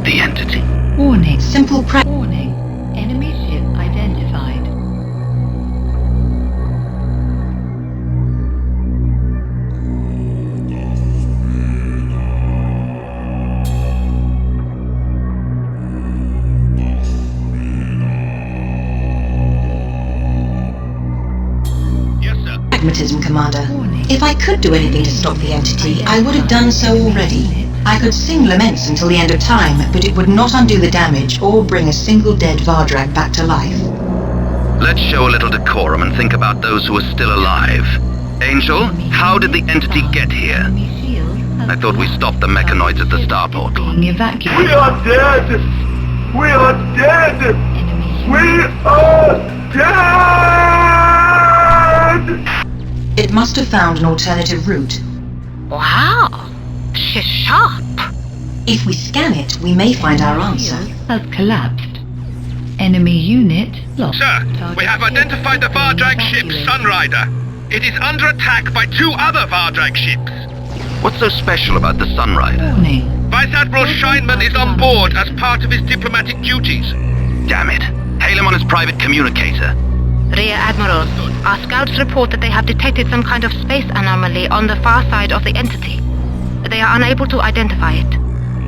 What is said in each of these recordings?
the entity? Warning. Warning. Enemy ship identified. Yes, sir. Pragmatism, Commander. Warning. If I could do anything to stop the entity, I would have done so already. I could sing laments until the end of time, but it would not undo the damage or bring a single dead Vardrag back to life. Let's show a little decorum and think about those who are still alive. Angel, how did the entity get here? I thought we stopped the mechanoids at the star portal. Being evacuated. We are dead! We are dead! We are dead! It must have found an alternative route. Wow! She's sharp. If we scan it, we may find our answer. Has collapsed. Enemy unit lost. Sir, we have identified the Vardrag ship Sunrider. It is under attack by 2 other Vardrag ships. What's so special about the Sunrider? Warning. Vice Admiral Scheinman is on board as part of his diplomatic duties. Damn it. Hail him on his private communicator. Rear Admiral, our scouts report that they have detected some kind of space anomaly on the far side of the entity. They are unable to identify it.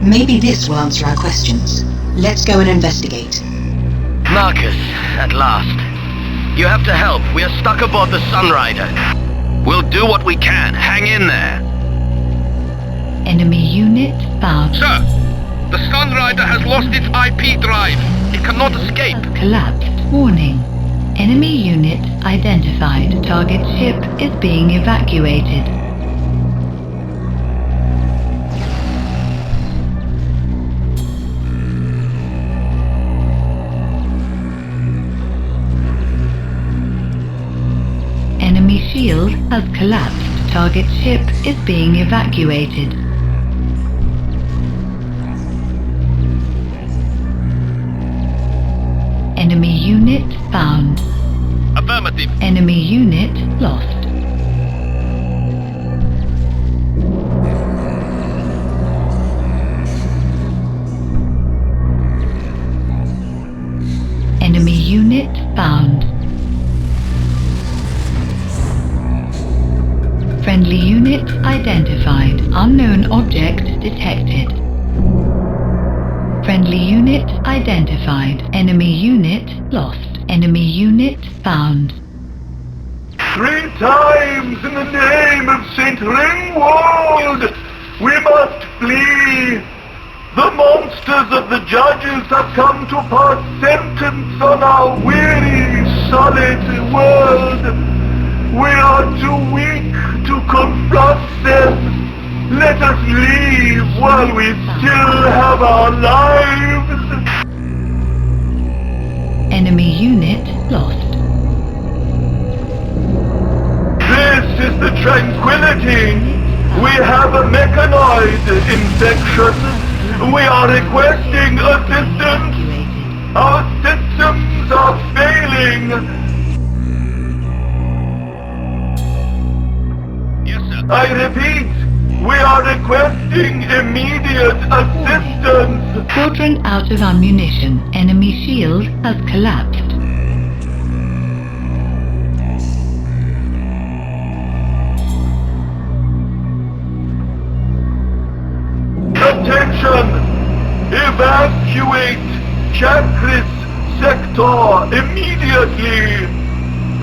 Maybe this will answer our questions. Let's go and investigate. Marcus, at last. You have to help. We are stuck aboard the Sunrider. We'll do what we can. Hang in there. Enemy unit found. Sir, the Sunrider has lost its IP drive. It cannot escape. Has collapsed. Warning. Enemy unit identified. Target ship is being evacuated. Enemy shield has collapsed. Target ship is being evacuated. Enemy unit found. Affirmative. Enemy unit lost. Enemy unit found. Friendly unit identified. Unknown object detected. Friendly unit identified. Enemy unit lost. Enemy unit found. 3 times in the name of St. Ringwald! We must flee! The monsters of the judges have come to pass sentence on our weary, solid world. We are too weak to confront them. Let us leave while we still have our lives. Enemy unit lost. This is the Tranquility. We have a mechanoid infection. We are requesting assistance. Our systems are failing. Yes, sir. I repeat, we are requesting immediate assistance. Quadrant out of ammunition. Enemy shield has collapsed. Attention! Evacuate Chakris sector immediately!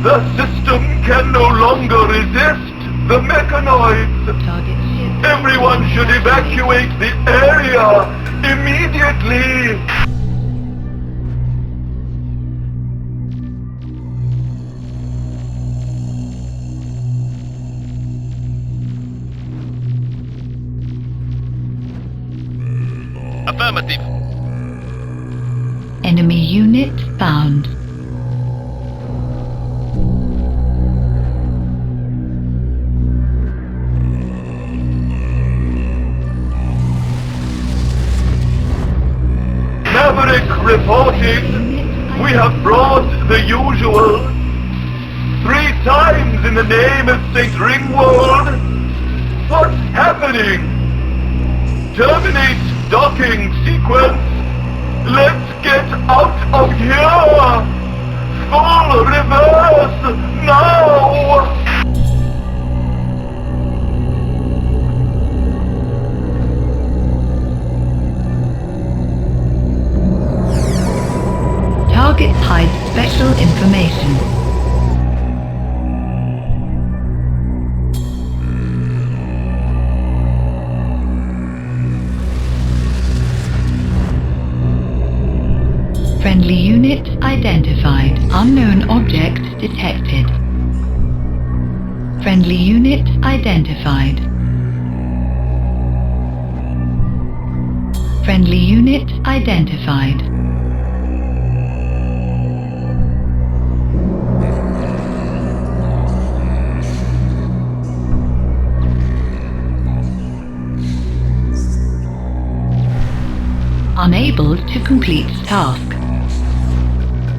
The system can no longer resist the mechanoids. Target ship. Everyone should evacuate the area immediately! Affirmative. Enemy unit found. Maverick reporting. We have brought the usual. 3 times in the name of St. Ringwald. What's happening? Terminate docking sequence. Let's get out of here! Full reverse, now! Targets hide special information. Friendly unit identified. Unknown object detected. Friendly unit identified. Friendly unit identified. Unable to complete task.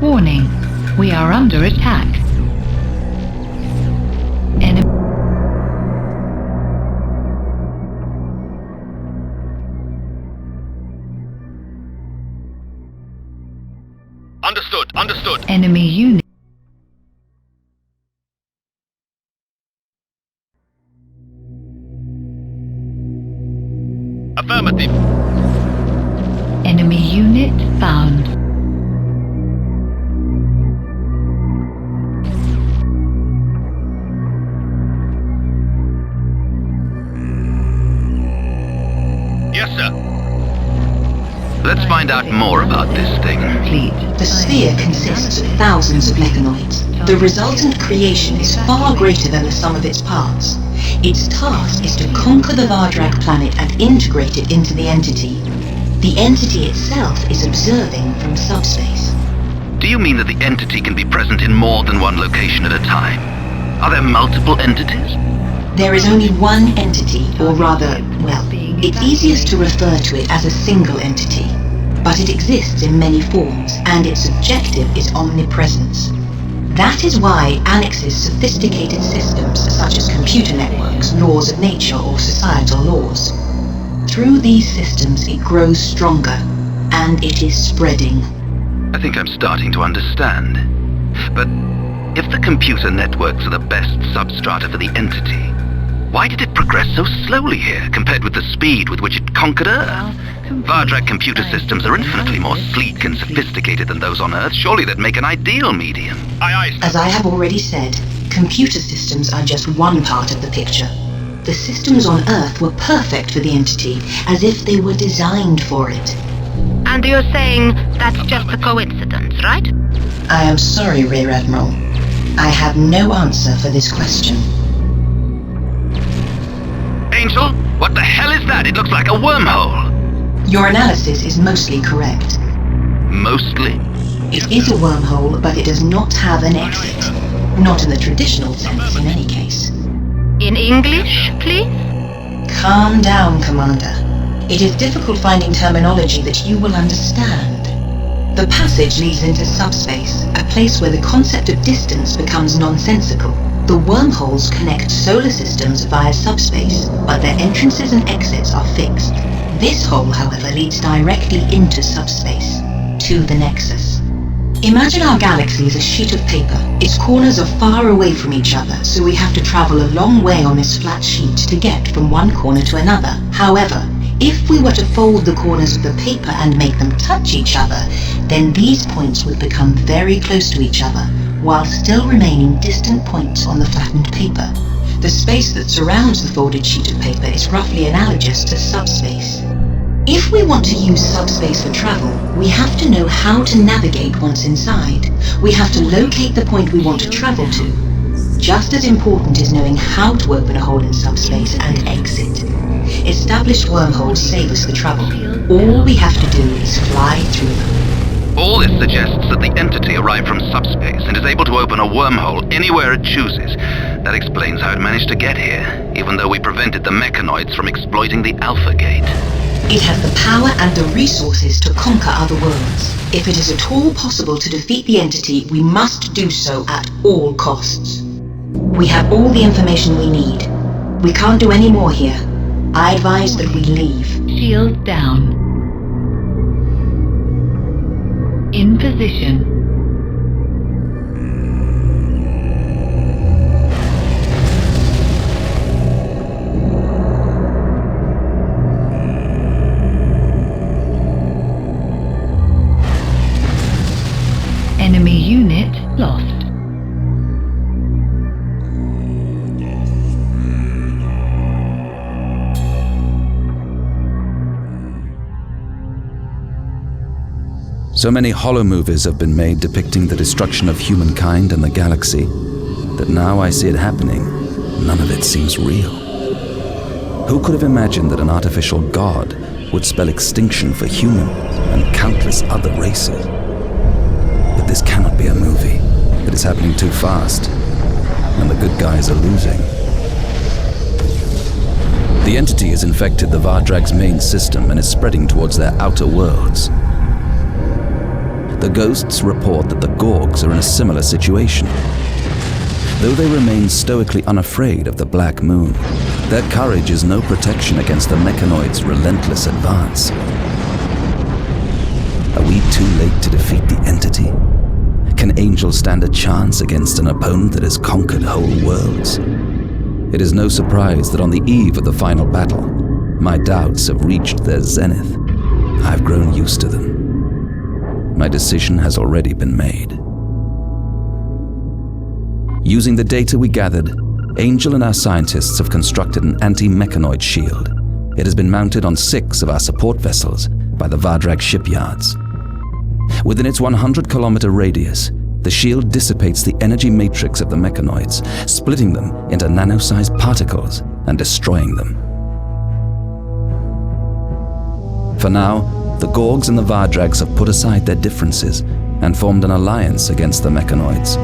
Warning, we are under attack. Enemy. Understood. Enemy unit. Affirmative. Enemy unit found. Yes, sir. Let's find out more about this thing. Complete. The sphere consists of thousands of mechanoids. The resultant creation is far greater than the sum of its parts. Its task is to conquer the Vardrag planet and integrate it into the entity. The entity itself is observing from subspace. Do you mean that the entity can be present in more than one location at a time? Are there multiple entities? There is only one entity, or rather, well, it's easiest to refer to it as a single entity. But it exists in many forms, and its objective is omnipresence. That is why annexes sophisticated systems such as computer networks, laws of nature, or societal laws. Through these systems it grows stronger, and it is spreading. I think I'm starting to understand. But if the computer networks are the best substrata for the entity, why did it progress so slowly here compared with the speed with which it conquered Earth? Vardrag computer systems are infinitely more sleek and sophisticated than those on Earth. Surely they'd make an ideal medium. Aye, sir. As I have already said, computer systems are just one part of the picture. The systems on Earth were perfect for the entity, as if they were designed for it. And you're saying that's just a coincidence, right? I am sorry, Rear Admiral. I have no answer for this question. Angel, what the hell is that? It looks like a wormhole. Your analysis is mostly correct. Mostly? It is a wormhole, but it does not have an exit. Not in the traditional sense, in any case. In English, please? Calm down, Commander. It is difficult finding terminology that you will understand. The passage leads into subspace, a place where the concept of distance becomes nonsensical. The wormholes connect solar systems via subspace, but their entrances and exits are fixed. This hole, however, leads directly into subspace, to the Nexus. Imagine our galaxy as a sheet of paper. Its corners are far away from each other, so we have to travel a long way on this flat sheet to get from one corner to another. However, if we were to fold the corners of the paper and make them touch each other, then these points would become very close to each other, while still remaining distant points on the flattened paper. The space that surrounds the folded sheet of paper is roughly analogous to subspace. If we want to use subspace for travel, we have to know how to navigate once inside. We have to locate the point we want to travel to. Just as important is knowing how to open a hole in subspace and exit. Established wormholes save us the trouble. All we have to do is fly through them. All this suggests that the entity arrived from subspace and is able to open a wormhole anywhere it chooses. That explains how it managed to get here, even though we prevented the mechanoids from exploiting the Alpha Gate. It has the power and the resources to conquer other worlds. If it is at all possible to defeat the entity, we must do so at all costs. We have all the information we need. We can't do any more here. I advise that we leave. Shield down. position. Enemy unit lost. So many holo movies have been made depicting the destruction of humankind and the galaxy that now I see it happening, none of it seems real. Who could have imagined that an artificial god would spell extinction for humans and countless other races? But this cannot be a movie. It is happening too fast, and the good guys are losing. The entity has infected the Vardrags' main system and is spreading towards their outer worlds. The ghosts report that the Gorgs are in a similar situation. Though they remain stoically unafraid of the Black Moon, their courage is no protection against the mechanoid's relentless advance. Are we too late to defeat the entity? Can Angel stand a chance against an opponent that has conquered whole worlds? It is no surprise that on the eve of the final battle, my doubts have reached their zenith. I've grown used to them. My decision has already been made. Using the data we gathered, Angel and our scientists have constructed an anti-mechanoid shield. It has been mounted on 6 of our support vessels by the Vardrag shipyards. Within its 100-kilometer radius, the shield dissipates the energy matrix of the mechanoids, splitting them into nano-sized particles and destroying them. For now, the Gorgs and the Vardrags have put aside their differences and formed an alliance against the mechanoids.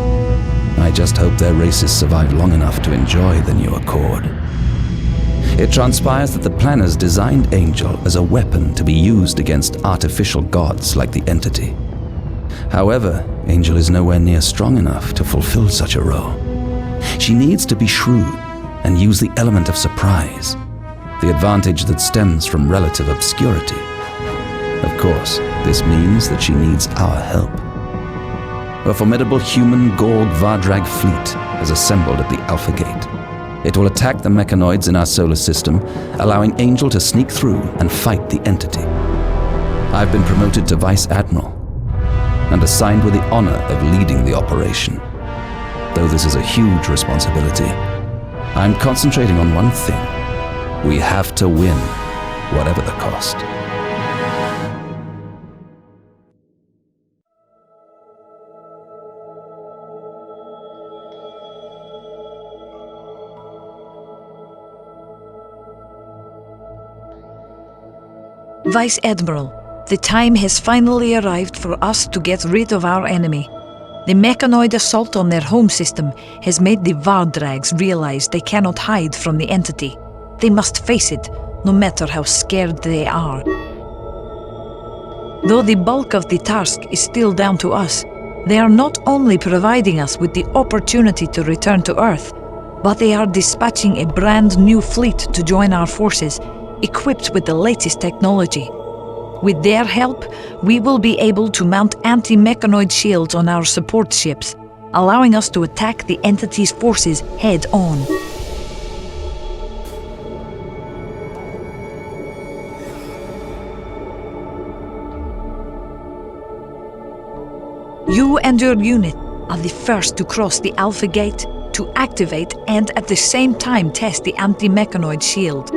I just hope their races survive long enough to enjoy the new accord. It transpires that the planners designed Angel as a weapon to be used against artificial gods like the entity. However, Angel is nowhere near strong enough to fulfill such a role. She needs to be shrewd and use the element of surprise, the advantage that stems from relative obscurity. Of course, this means that she needs our help. A formidable human Gorg Vardrag fleet has assembled at the Alpha Gate. It will attack the mechanoids in our solar system, allowing Angel to sneak through and fight the entity. I've been promoted to Vice Admiral and assigned with the honor of leading the operation. Though this is a huge responsibility, I'm concentrating on one thing. We have to win, whatever the cost. Vice Admiral, the time has finally arrived for us to get rid of our enemy. The mechanoid assault on their home system has made the Vardrags realize they cannot hide from the entity. They must face it, no matter how scared they are. Though the bulk of the task is still down to us, they are not only providing us with the opportunity to return to Earth, but they are dispatching a brand new fleet to join our forces, equipped with the latest technology. With their help, we will be able to mount anti-mechanoid shields on our support ships, allowing us to attack the entity's forces head-on. You and your unit are the first to cross the Alpha Gate to activate and at the same time test the anti-mechanoid shield.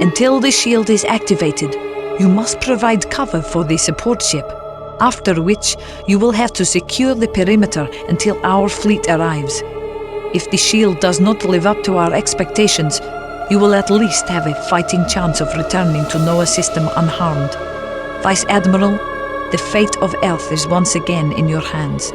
Until the shield is activated, you must provide cover for the support ship, after which you will have to secure the perimeter until our fleet arrives. If the shield does not live up to our expectations, you will at least have a fighting chance of returning to Noah's system unharmed. Vice Admiral, the fate of Earth is once again in your hands.